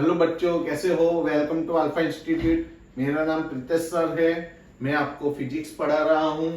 Hello बच्चों, कैसे हो? Welcome to alpha institute. मेरा नाम प्रीतेश सर है। मैं आपको फिजिक्स पढ़ा रहा हूँ।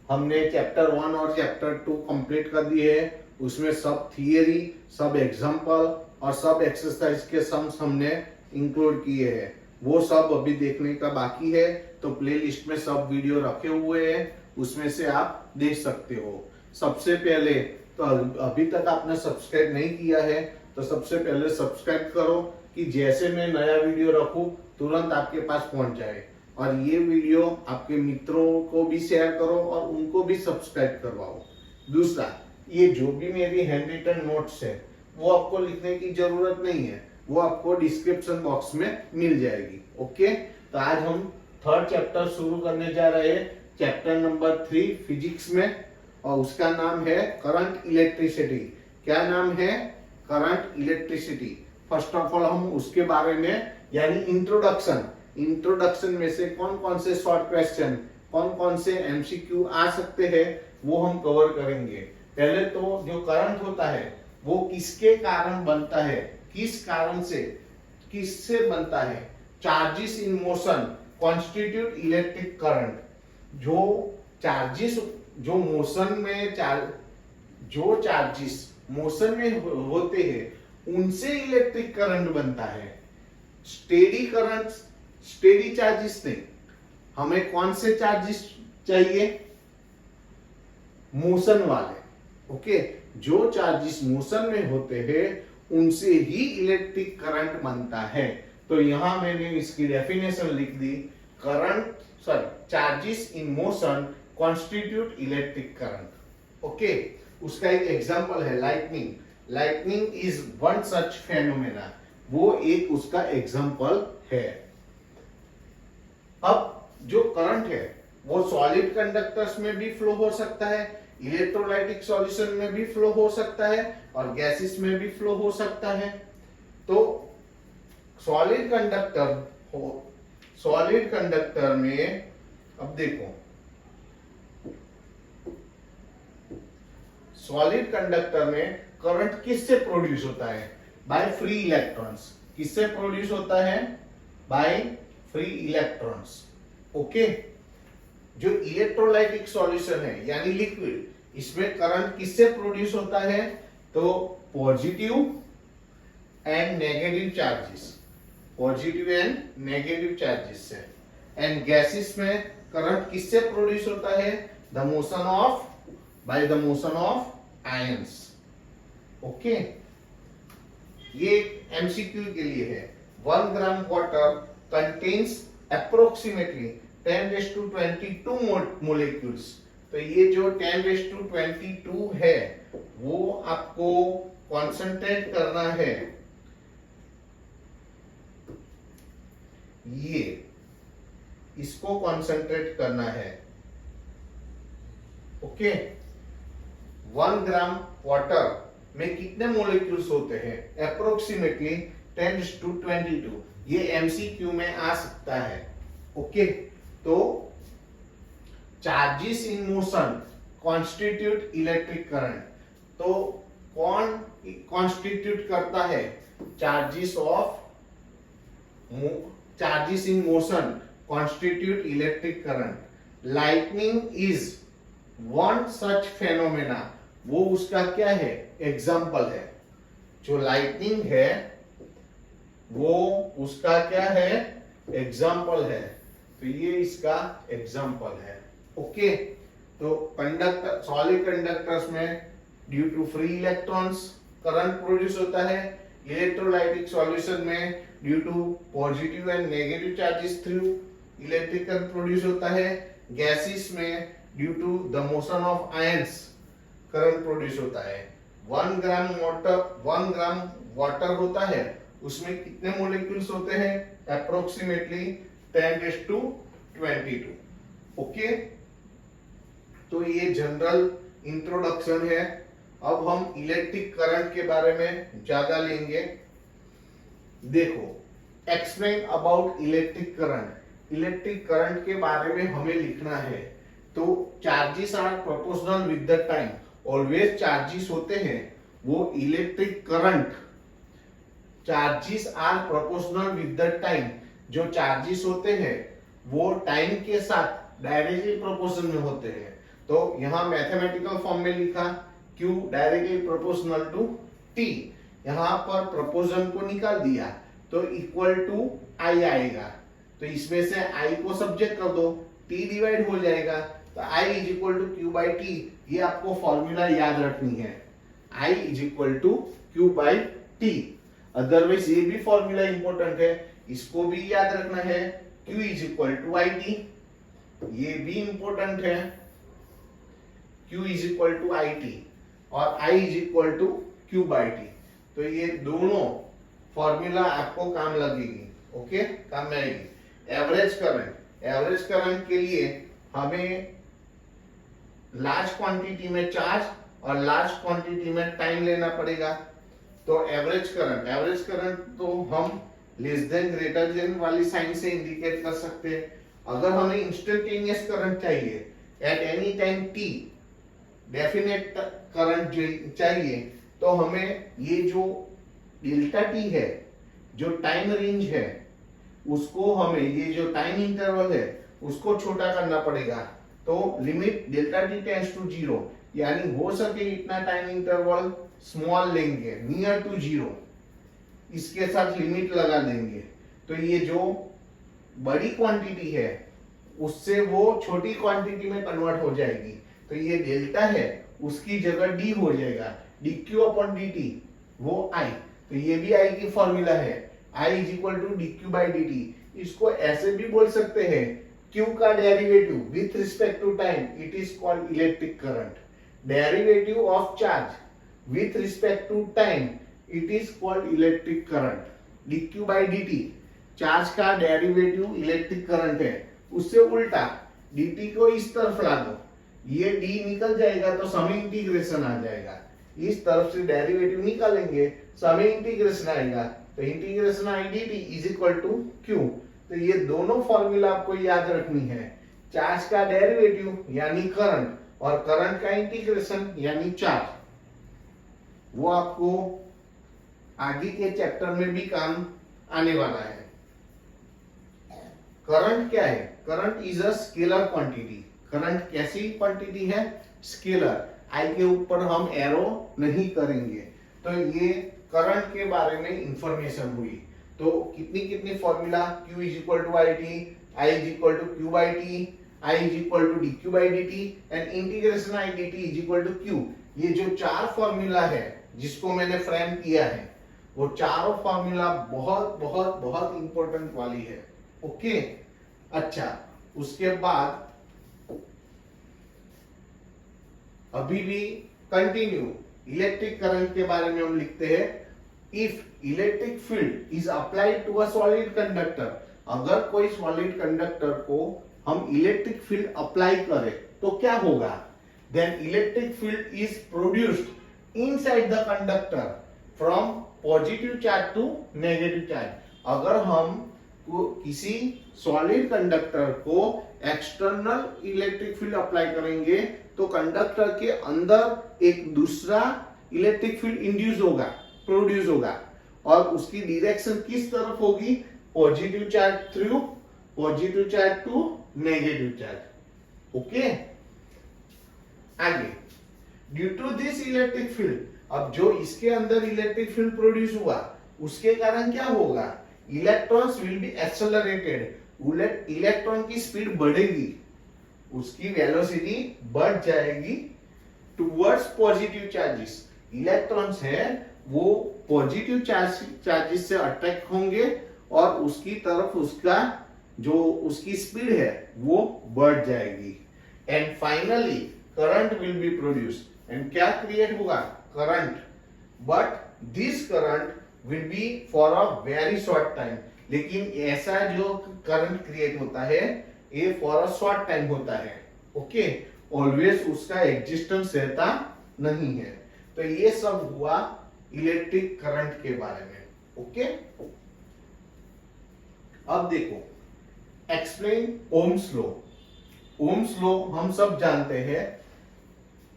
हमने चैप्टर 1 और चैप्टर 2 कंप्लीट कर दिए है। उसमें सब थियरी, सब एग्जाम्पल और सब एक्सरसाइज के सम्स हमने इंक्लूड किए हैं। वो सब अभी देखने का बाकी है, तो प्लेलिस्ट में सब वीडियो रखे हुए हैं, उसमें से आप देख सकते हो। सबसे पहले तो अभी तक आपने सब्सक्राइब नहीं किया है तो सबसे पहले सब्सक्राइब करो कि जैसे मैं नया वीडियो रखूं तुरंत आपके पास पहुंच जाए। और ये वीडियो आपके मित्रों को भी शेयर करो और उनको भी सब्सक्राइब करवाओ। दूसरा, ये जो भी मेरी हैंड रिटन नोट्स है वो आपको लिखने की जरूरत नहीं है, वो आपको डिस्क्रिप्शन बॉक्स में मिल जाएगी। ओके, तो आज हम थर्ड चैप्टर शुरू करने जा रहे हैं, चैप्टर नंबर 3 फिजिक्स में, और उसका नाम है करंट इलेक्ट्रिसिटी। क्या नाम है? Current electricity. First of all हम उसके बारे में यानी इंट्रोडक्शन में से कौन कौन से शॉर्ट क्वेश्चन, कौन कौन से एमसीक्यू आ सकते हैं वो हम कवर करेंगे। पहले तो जो करंट होता है वो किसके कारण बनता है, किस कारण से, किससे बनता है? Charges in motion constitute electric current. जो चार्जेस, जो मोशन में जो चार्जेस मोशन में होते हैं उनसे इलेक्ट्रिक करंट बनता है। स्टेडी करंट, स्टेडी चार्जेस नहीं। हमें कौन से चार्जेस चाहिए? मोशन वाले। ओके, जो चार्जेस मोशन में होते हैं उनसे ही इलेक्ट्रिक करंट बनता है। तो यहां मैंने इसकी डेफिनेशन लिख दी, current charges in motion constitute electric current. Okay, उसका एक एग्जांपल है lightning is one such phenomena. वो एक उसका एग्जांपल है। अब जो करंट है वो सॉलिड कंडक्टर्स में भी फ्लो हो सकता है, इलेक्ट्रोलाइटिक सॉल्यूशन में भी फ्लो हो सकता है और गैसेस में भी फ्लो हो सकता है। तो सॉलिड कंडक्टर में अब देखो, सॉलिड कंडक्टर में करंट किससे प्रोड्यूस होता है? By free electrons. किससे प्रोड्यूस होता है? By free electrons. ओके, जो इलेक्ट्रोलाइटिक सॉल्यूशन है यानी लिक्विड, इसमें करंट किससे प्रोड्यूस होता है? तो positive and negative charges, positive and negative charges से। एंड गैसेस में करंट किससे प्रोड्यूस होता है? The motion of, by the motion of ions. Okay, ये एमसीक्यू के लिए है। 1 gram water contains approximately 10⁻22 molecules. तो ये जो 10⁻22 है वो आपको कॉन्सेंट्रेट करना है, ये इसको कॉन्सेंट्रेट करना है। ओके, 1 ग्राम वाटर में कितने मोलिक्यूल्स होते हैं? अप्रोक्सीमेटली 10⁻22। ये एमसीक्यू में आ सकता है। ओके, तो charges in motion constitute electric current. तो कौन कॉन्स्टिट्यूट करता है? Charges in motion constitute electric current. Lightning is one such phenomena. वो उसका क्या है? एग्जाम्पल है। जो लाइटनिंग है वो उसका क्या है? एग्जाम्पल है। तो ये इसका एग्जाम्पल है। ओके, तो कंडक्टर, सॉलिड कंडक्टर्स में due to free electrons current produce होता है। इलेक्ट्रोलाइटिक सॉल्यूशन में due to positive and negative charges through electric current produce होता है। गैसेस में due to the motion of ions current produce होता है। 1 ग्राम वाटर होता है, उसमें कितने मोलिक्यूल्स होते हैं? अप्रोक्सीमेटली 10⁻22। ओके, तो ये जनरल इंट्रोडक्शन है। अब हम इलेक्ट्रिक करंट के बारे में ज्यादा लेंगे। देखो, explain about electric current. Electric current के बारे में हमें लिखना है। तो charges are proportional with the time. Always charges होते हैं वो electric current charges are proportional with the time. जो चार्जेस होते हैं वो टाइम के साथ डायरेक्टली प्रोपोर्शन में होते हैं। तो यहाँ मैथमेटिकल फॉर्म में लिखा Q directly proportional to T। यहाँ पर प्रोपोर्शन को निकाल दिया तो इक्वल टू I आएगा। तो इसमें से I को सब्जेक्ट कर दो, T डिवाइड हो जाएगा, तो I is equal to Q by T। ये आपको फॉर्मूला याद रखनी है, I is equal to Q by T। Otherwise ये भी फॉर्मूला इंपॉर्टेंट है, इसको भी याद रखना है, Q is equal to IT। ये भी इंपॉर्टेंट है, Q is equal to IT और I is equal to Q by T। तो ये दोनों फॉर्मूला आपको काम लगेगी, ओके, काम में आएगी। एवरेज करंट के लिए हमें लार्ज क्वांटिटी में चार्ज और लार्ज क्वांटिटी में टाइम लेना पड़ेगा। तो एवरेज करंट तो हम लेस देन ग्रेटर देन वाली साइन से इंडिकेट कर सकते हैं। अगर हमें इंस्टेंटेनियस करंट चाहिए at any time t, definite current चाहिए, तो हमें ये जो डेल्टा t है, जो टाइम रेंज है, उसको हमें ये जो टाइम इंटरवल है उसको छोटा करना पड़ेगा। तो limit delta t tends to 0, यानी हो सके इतना टाइम इंटरवल स्मॉल लेंगे, नियर टू 0, इसके साथ लिमिट लगा देंगे। तो ये जो बड़ी क्वांटिटी है उससे वो छोटी क्वांटिटी में कन्वर्ट हो जाएगी। तो ये डेल्टा है उसकी जगह d हो जाएगा, dq अपॉन dt, वो I। तो ये भी I की फॉर्मूला है, I is equal to dq by dt। इसको ऐसे भी बोल सकते हैं, Q का derivative with respect to time, it is called electric current. Derivative of charge with respect to time, it is called electric current. dq by dt, charge का derivative electric current है, उससे उल्टा dt को इस तरफ ला दो, ये d निकल जाएगा तो सम इंटीग्रेशन आ जाएगा। इस तरफ से डेरिवेटिव निकालेंगे, सम इंटीग्रेशन आएगा, तो integration I dt is equal to q। तो ये दोनों फॉर्मूला आपको याद रखनी है, चार्ज का डेरिवेटिव यानी करंट और करंट का इंटीग्रेशन यानी चार्ज। वो आपको आगे के चैप्टर में भी काम आने वाला है। करंट क्या है? Current is a scalar quantity. Current कैसी क्वांटिटी है? स्केलर। आई के ऊपर हम एरो नहीं करेंगे। तो ये करंट के बारे में इंफॉर्मेशन हुई। तो कितनी कितनी formula, Q is equal to I T, I is equal to Q by T, I is equal to DQ by dt and integration I dt is equal to Q। ये जो चार फॉर्मूला है जिसको मैंने फ्रेम किया है, वो चारों फॉर्मूला बहुत बहुत बहुत इंपॉर्टेंट वाली है। ओके, अच्छा, उसके बाद अभी भी कंटिन्यू इलेक्ट्रिक करंट के बारे में हम लिखते हैं। If electric field is applied to a solid conductor, अगर कोई सॉलिड कंडक्टर को हम इलेक्ट्रिक फील्ड अप्लाई करें तो क्या होगा? Then electric field is produced inside the conductor from positive charge to negative charge. अगर हम किसी सॉलिड कंडक्टर को एक्सटर्नल इलेक्ट्रिक फील्ड अप्लाई करेंगे तो कंडक्टर के अंदर एक दूसरा इलेक्ट्रिक फील्ड इंड्यूस होगा, प्रोड्यूस होगा, और उसकी डायरेक्शन किस तरफ होगी? Positive charge through positive charge to negative charge. Okay, आगे, due to this electric field, अब जो इसके अंदर इलेक्ट्रिक फील्ड प्रोड्यूस हुआ उसके कारण क्या होगा? Electrons will be accelerated, electron की स्पीड बढ़ेगी, उसकी वेलोसिटी बढ़ जाएगी टुवर्ड्स पॉजिटिव चार्जेस। इलेक्ट्रॉन्स है वो पॉजिटिव चार्जेस से अट्रैक्ट होंगे और उसकी तरफ उसका जो उसकी स्पीड है वो बढ़ जाएगी। And finally current will be produce, and क्या क्रिएट होगा? Current. But this current will be for a very short time, लेकिन ऐसा जो करंट क्रिएट होता है ये फॉर अ शॉर्ट टाइम होता है। ओके, ऑलवेज उसका एग्जिस्टेंस रहता नहीं है। तो ये सब हुआ इलेक्ट्रिक करंट के बारे में। ओके, अब देखो, explain Ohm's law. Ohm's law हम सब जानते हैं,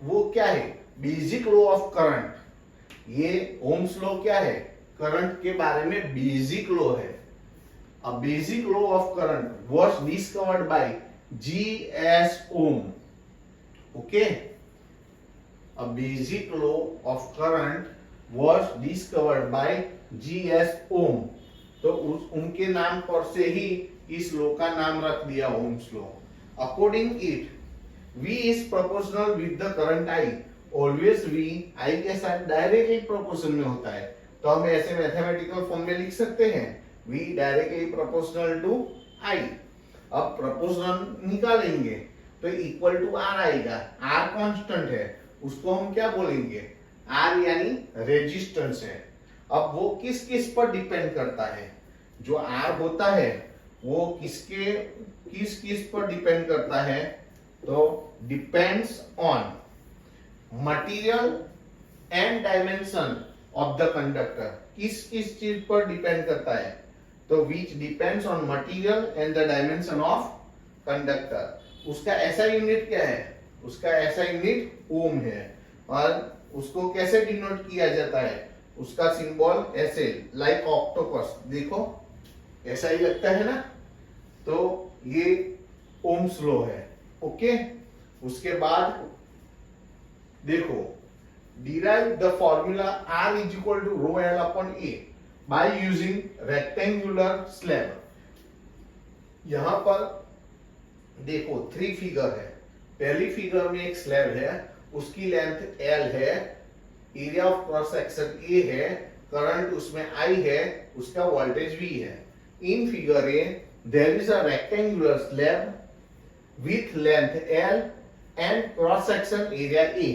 वो क्या है? Basic law of current. ये ओम्स लॉ क्या है? करंट के बारे में बेसिक लॉ है। A basic law of current was discovered by G.S. Ohm. Okay, a basic law of current was discovered by G.S. Ohm. तो उनके नाम पर से ही इस लॉ का नाम रख दिया Ohm's law. According it V is proportional with the current I। Always V I के साथ डायरेक्टली प्रोपोर्शनल में होता है। तो हम ऐसे मैथमेटिकल फॉर्म में लिख सकते हैं V directly proportional to I। अब प्रोपोर्शनल निकालेंगे तो इक्वल टू R आएगा। R कांस्टेंट है, उसको हम क्या बोलेंगे, R यानी रेजिस्टेंस है। अब वो किस किस पर डिपेंड करता है, जो R होता है वो किस किस पर डिपेंड करता है, तो depends on material and dimension of the conductor. किस चीज पर डिपेंड करता है, तो which depends on material and the dimension of conductor. उसका ऐसा यूनिट क्या है, उसका ऐसा यूनिट ओम है। और उसको कैसे डिनोट किया जाता है, उसका सिंबल ऐसे लाइक ऑक्टोपस, देखो ऐसा ही लगता है ना। तो ये ओम्स लॉ है। ओके, उसके बाद देखो, derive the formula R is equal to rho L upon A by using rectangular slab. यहां पर देखो 3 फिगर है। पहली फिगर में एक स्लैब है, उसकी लेंथ L है, area of cross section A है, करंट उसमें I है, उसका वोल्टेज V है। In figure A there is a rectangular slab with length L and cross section area A।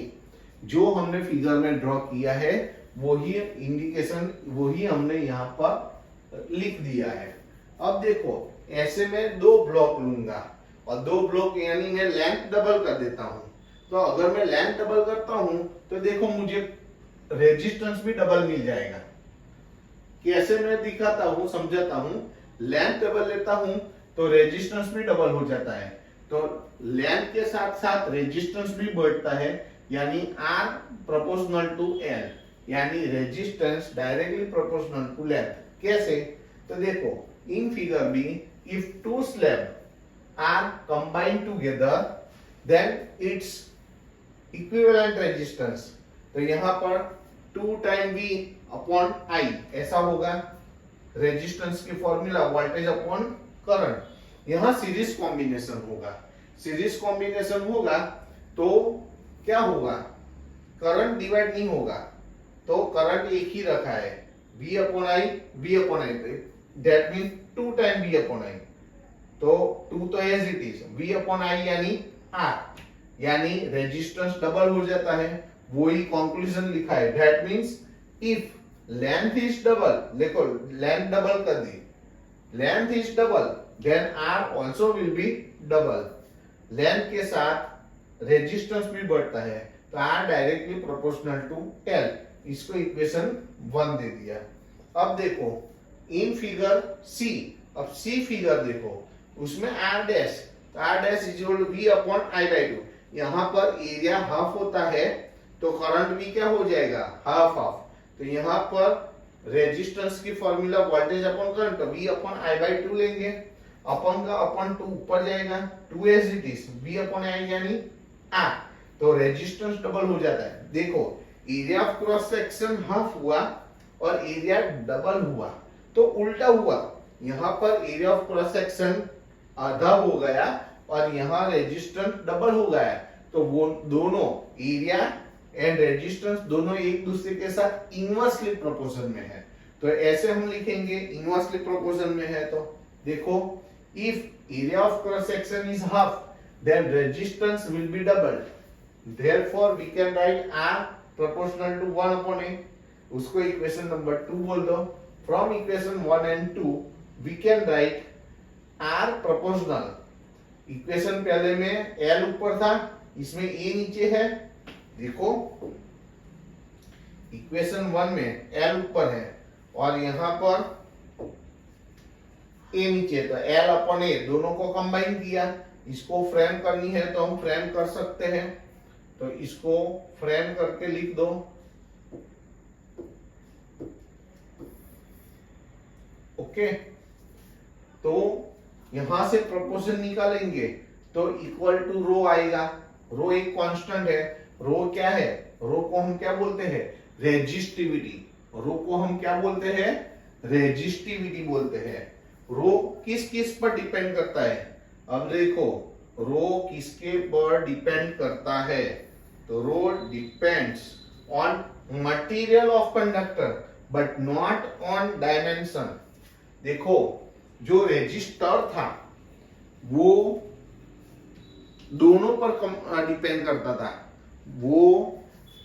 जो हमने फिगर में ड्रॉ किया है वही इंडिकेशन, वही हमने यहाँ पर लिख दिया है। अब देखो, ऐसे में 2 ब्लॉक लूंगा और 2 ब्लॉक यानी मैं लेंथ डबल कर देता हूं। तो अगर मैं लेंथ डबल करता हूं तो देखो मुझे रेजिस्टेंस भी डबल मिल जाएगा। कैसे मैं दिखाता हूं, समझाता हूं। लेंथ डबल लेता हूं तो रेजिस्टेंस भी डबल हो जाता है। तो लेंथ के साथ साथ रेजिस्टेंस भी बढ़ता है, यानी R प्रोपोर्शनल टू L, यानी resistance directly proportional to length. कैसे, तो देखो in figure B if 2 slab are combined together then its equivalent resistance. तो यहां पर 2 टाइम V अपॉन I ऐसा होगा। रेजिस्टेंस की फॉर्मूला वोल्टेज अपॉन करंट। यहां सीरीज कॉम्बिनेशन होगा। सीरीज कॉम्बिनेशन होगा तो क्या होगा, करंट डिवाइड नहीं होगा, तो करंट एक ही रखा है, V upon I, V upon I, that mean 2 time V upon I। तो 2 तो as it is, V upon I यानी R, यानी रेजिस्टेंस डबल हो जाता है। वही कंक्लूजन लिखा है, that means if length is double, देखो लेंथ डबल कर दी, length is double then R also will be double. Length के साथ रेजिस्टेंस भी बढ़ता है, तो R directly proportional to L। इसको इक्वेशन 1 दे दिया। अब देखो इन फिगर C, अब C फिगर देखो, उसमें R dash, R dash is equal to V upon I by 2। यहां पर एरिया हाफ होता है तो करंट भी क्या हो जाएगा, हाफ हाफ। तो यहां पर रेजिस्टेंस की फॉर्मूला वोल्टेज अपॉन करंट, तो V अपॉन I बाय 2 लेंगे। अपॉन का अपॉन 2 ऊपर जाएगा, 2 as it is, V upon I यानी R। तो रेजिस्टेंस डबल हो जाता है। देखो area of cross section half हुआ और एरिया डबल हुआ, तो उल्टा हुआ। यहां पर एरिया ऑफ क्रॉस सेक्शन आधा हो गया और यहां रेजिस्टेंस डबल हो गया। तो वो दोनों एरिया एंड रेजिस्टेंस दोनों एक दूसरे के साथ इनवर्सली प्रोपोर्शन में है। तो ऐसे हम लिखेंगे, इनवर्सली प्रोपोर्शन में है। तो देखो if area of cross section is half then resistance will be doubled, therefore we can write R proportional to 1 upon A। उसको इक्वेशन नंबर 2 बोल दो। From equation 1 and 2 we can write R proportional, equation पहले में L ऊपर था, इसमें A नीचे है। देखो इक्वेशन 1 में L ऊपर है और यहां पर A नीचे, तो L अपॉन A दोनों को कंबाइन किया। इसको फ्रेम करनी है तो हम फ्रेम कर सकते हैं, तो इसको फ्रेम करके लिख दो। ओके, तो यहां से प्रोपोर्शन निकालेंगे तो इक्वल टू रो आएगा। रो एक कांस्टेंट है। रो क्या है? रो को हम क्या बोलते हैं? रेजिस्टिविटी। रो को हम क्या बोलते हैं? रेजिस्टिविटी बोलते हैं। रो किस किस पर डिपेंड करता है? अब देखो, रो किसके पर डिपेंड करता है? तो rho depends on material of conductor but not on dimension. देखो, जो रेजिस्टर था वो दोनों पर डिपेंड करता था। वो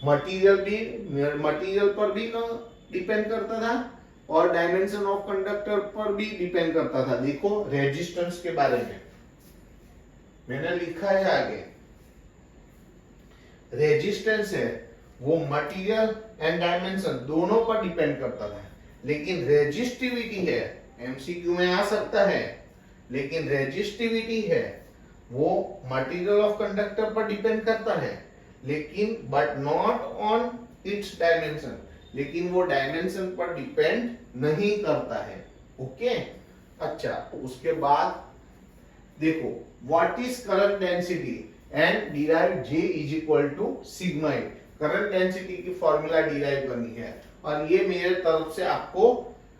मटेरियल पर भी डिपेंड करता था और डायमेंशन ऑफ कंडक्टर पर भी डिपेंड करता था। देखो रेजिस्टेंस के बारे में मैंने लिखा है आगे। रेजिस्टेंस है वो मटेरियल एंड डायमेंशन दोनों पर डिपेंड करता था, लेकिन रेजिस्टिविटी है, एमसीक्यू में आ सकता है, लेकिन रेजिस्टिविटी है वो मटेरियल ऑफ कंडक्टर पर डिपेंड करता है, लेकिन but not on it's dimension, लेकिन वो डायमेंशन पर डिपेंड नहीं करता है। ओके, अच्छा, उसके बाद देखो what is current density and derive J is equal to sigma A. Current density की फॉर्मूला डिराइव करनी है और ये मेरे तरफ से आपको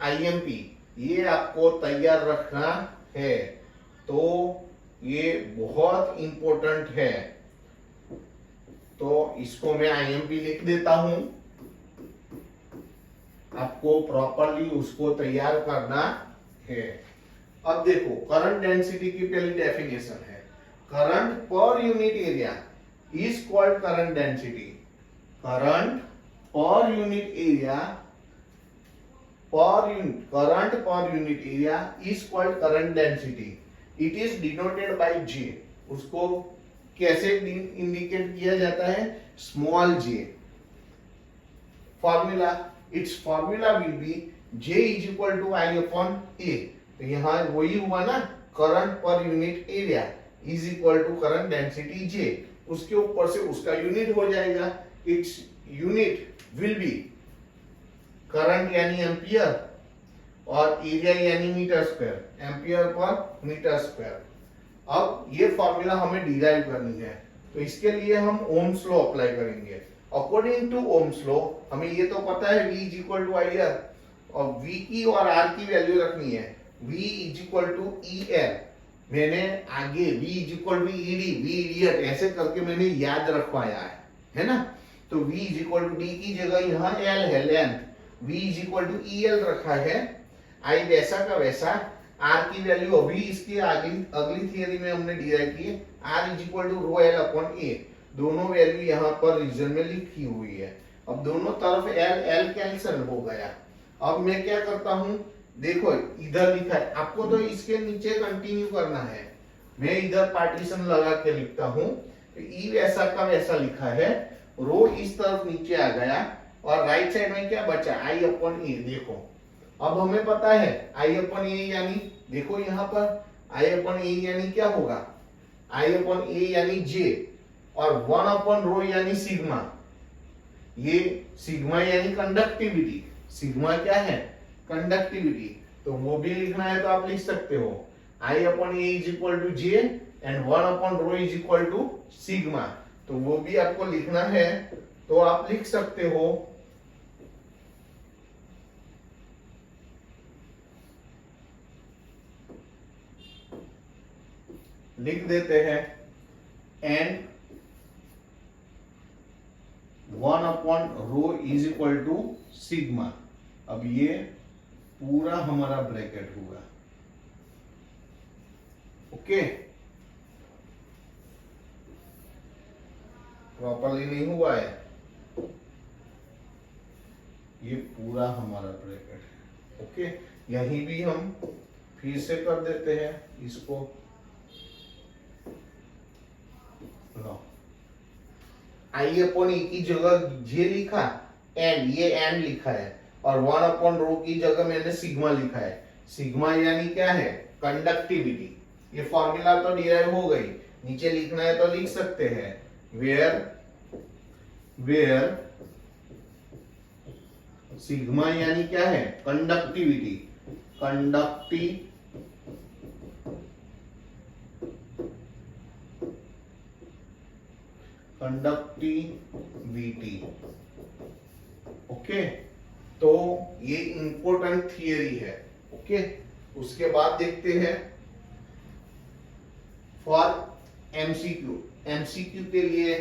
आईएमपी ये आपको तैयार रखना है, तो ये बहुत इंपॉर्टेंट है। तो इसको मैं आईएमपी लिख देता हूं, आपको प्रॉपरली उसको तैयार करना है। अब देखो करंट डेंसिटी की पहली डेफिनेशन है, current per unit area is called current density. Current per unit area current per unit area is called current density. It is denoted by J. उसको कैसे इंडिकेट किया जाता है? Small j. Formula, it's formula will be J is equal to I upon A। तो यहाँ वही हुआ ना, current per unit area is equal to current density J, उसके ऊपर से उसका यूनिट हो जाएगा। Its unit will be current यानी एम्पियर और एरिया यानी metre square, ampere per metre square. अब ये फॉर्मूला हमें डिराइव करनी है, तो इसके लिए हम ओम्स लॉ अप्लाई करेंगे। अकॉर्डिंग टू ओम्स लॉ हमें ये तो पता है V is equal to I R, और V की और R की वैल्यू रखनी है। V is equal to EL, मैंने आगे V is equal to ED, V idiot ऐसे करके मैंने याद रखवाया है ना। तो V is equal to D की जगह यहाँ L है, length. V is equal to EL रखा है। आई वैसा का वैसा R की वैल्यू अभी इसकी अगली थियरी में हमने डिराइव की है, R is equal to rho L upon A। दोनों वैल्यू यहाँ पर रीजन में लिखी हुई है। अब दोनों तरफ L कैंसिल हो गया। अब मैं क्या करता हूँ, देखो इधर लिखा है, आपको तो इसके नीचे कंटिन्यू करना है। मैं इधर पार्टीशन लगा के लिखता हूँ, तो E वैसा का वैसा लिखा है, रो इस तरफ नीचे आ गया और राइट साइड में क्या बचा? I अपॉन ए। देखो अब हमें पता है I अपॉन ए यानी, देखो यहाँ पर I अपॉन ए यानी क्या होगा? I अपॉन ए यानी J, और 1 अपॉन रो यानी सिग्मा। ये सिग्मा यानी कंडक्टिविटी। सिग्मा क्या है? कंडक्टिविटी। तो वो भी लिखना है तो आप लिख सकते हो I upon A is equal to J and 1 upon rho is equal to sigma. तो वो भी आपको लिखना है, तो आप लिख सकते हो लिख देते हैं and 1 upon rho is equal to sigma. अब ये पूरा हमारा ब्रैकेट हुआ। ओके, प्रॉपरली नहीं हुआ है, ये पूरा हमारा ब्रैकेट है। ओके, यहीं भी हम फिर से कर देते हैं इसको। आई अपॉन ए की जगह जे लिखा एंड, ये एंड लिखा है, और 1 अपॉन रो की जगह मैंने सिग्मा लिखा है। सिग्मा यानी क्या है? कंडक्टिविटी। ये फॉर्मूला तो डिराइव हो गई, नीचे लिखना है तो लिख सकते हैं वेयर सिग्मा यानी क्या है? कंडक्टिविटी। Conductivity, okay. तो ये इंपॉर्टेंट थियरी है, ओके। उसके बाद देखते हैं फॉर एमसीक्यू। एमसीक्यू के लिए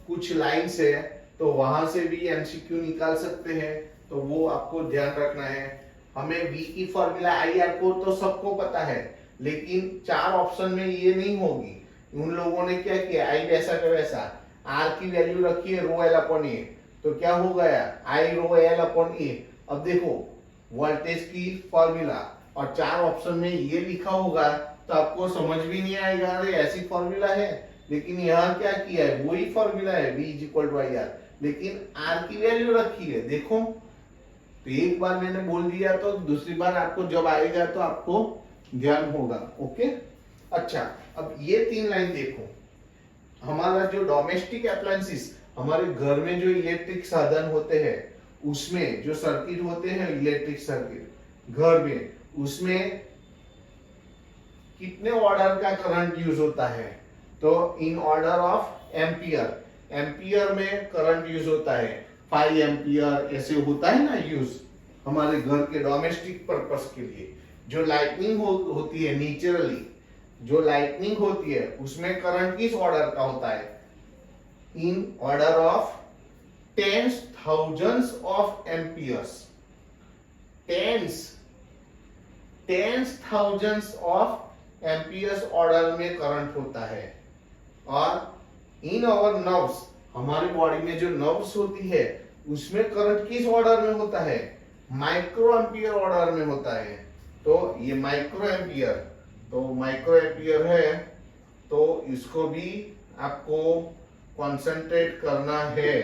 कुछ लाइंस है, तो वहां से भी एमसीक्यू निकाल सकते हैं, तो वो आपको ध्यान रखना है। हमें वी की फॉर्मूला आई आर को तो सबको पता है, लेकिन 4 ऑप्शन में ये नहीं होगी। उन लोगों ने क्या किया, आई वैसा का वैसा, आर की वैल्यू रखी है रो एल अपॉन ए, तो क्या हो गया आई रो एल अपॉन ए। अब देखो वोल्टेज की फॉर्मूला और 4 ऑप्शन में ये लिखा होगा तो आपको समझ भी नहीं आएगा, अरे ऐसी फॉर्मूला है, लेकिन यहाँ क्या किया है, वही फॉर्मूला है V is equal to I R, लेकिन R की वैल्यू रखी है। देखो तो एक बार मैंने बोल दिया तो दूसरी बार आपको जब आएगा तो आपको ध्यान होगा, ओके। अच्छा, अब ये 3 लाइन देखो। हमारा जो डोमेस्टिक अप्लायंसेस, हमारे घर में जो इलेक्ट्रिक साधन होते हैं, उसमें जो सर्किट होते हैं इलेक्ट्रिक सर्किट घर में, उसमें कितने ऑर्डर का करंट यूज होता है, तो इन ऑर्डर ऑफ एम्पियर। एम्पियर में करंट यूज होता है 5 एम्पियर, ऐसे होता है ना यूज हमारे घर के डोमेस्टिक पर्पस के लिए। जो लाइटनिंग होती है नेचुरली, जो लाइटनिंग होती है उसमें करंट किस ऑर्डर का होता है, in order of tens thousands of amperes. Tens thousands of amperes order में करंट होता है। और इन आवर नर्व्स, हमारी बॉडी में जो नर्व्स होती है उसमें करंट किस ऑर्डर में होता है, माइक्रो एम्पियर ऑर्डर में होता है। तो ये माइक्रो एम्पियर, तो माइक्रो एम्पियर है, तो इसको भी आपको कंसंट्रेट करना है।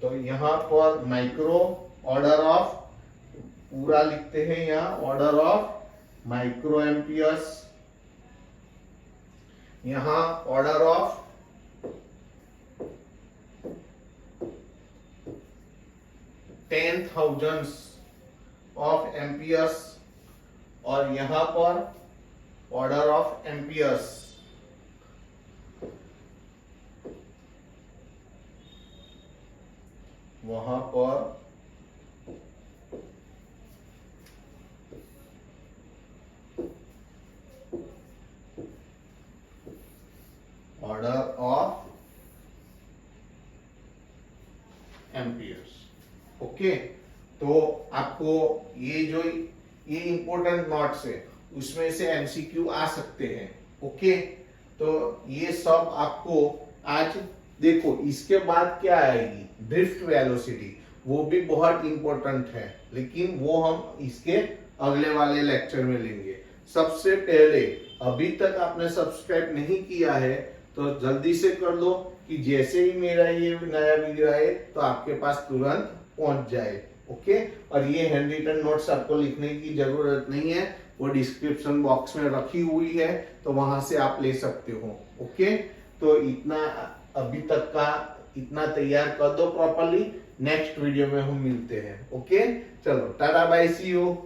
तो यहाँ पर माइक्रो ऑर्डर ऑफ, पूरा लिखते हैं यहाँ, ऑर्डर ऑफ माइक्रो एम्पियर्स, यहाँ ऑर्डर ऑफ 10,000 ऑफ एम्पियर्स, और यहां पर ऑर्डर ऑफ एम्पियर्स। वहां पर ऑर्डर ऑफ एम्पियर्स, ओके। तो आपको ये इंपॉर्टेंट नोट्स है, उसमें से एमसीक्यू आ सकते हैं, ओके। तो ये सब आपको आज देखो। इसके बाद क्या आएगी, ड्रिफ्ट वेलोसिटी, वो भी बहुत इंपॉर्टेंट है, लेकिन वो हम इसके अगले वाले लेक्चर में लेंगे। सबसे पहले अभी तक आपने सब्सक्राइब नहीं किया है तो जल्दी से कर लो, कि जैसे ही मेरा ये नया वीडियो आए तो आपके पास तुरंत पहुंच जाए, ओके। और ये हैंड रिटन नोट्स आपको लिखने की जरूरत नहीं है, वो डिस्क्रिप्शन बॉक्स में रखी हुई है, तो वहां से आप ले सकते हो, ओके। तो इतना अभी तक का इतना तैयार कर दो प्रॉपरली, नेक्स्ट वीडियो में हम मिलते हैं, ओके। चलो टाटा बाय, सी यू।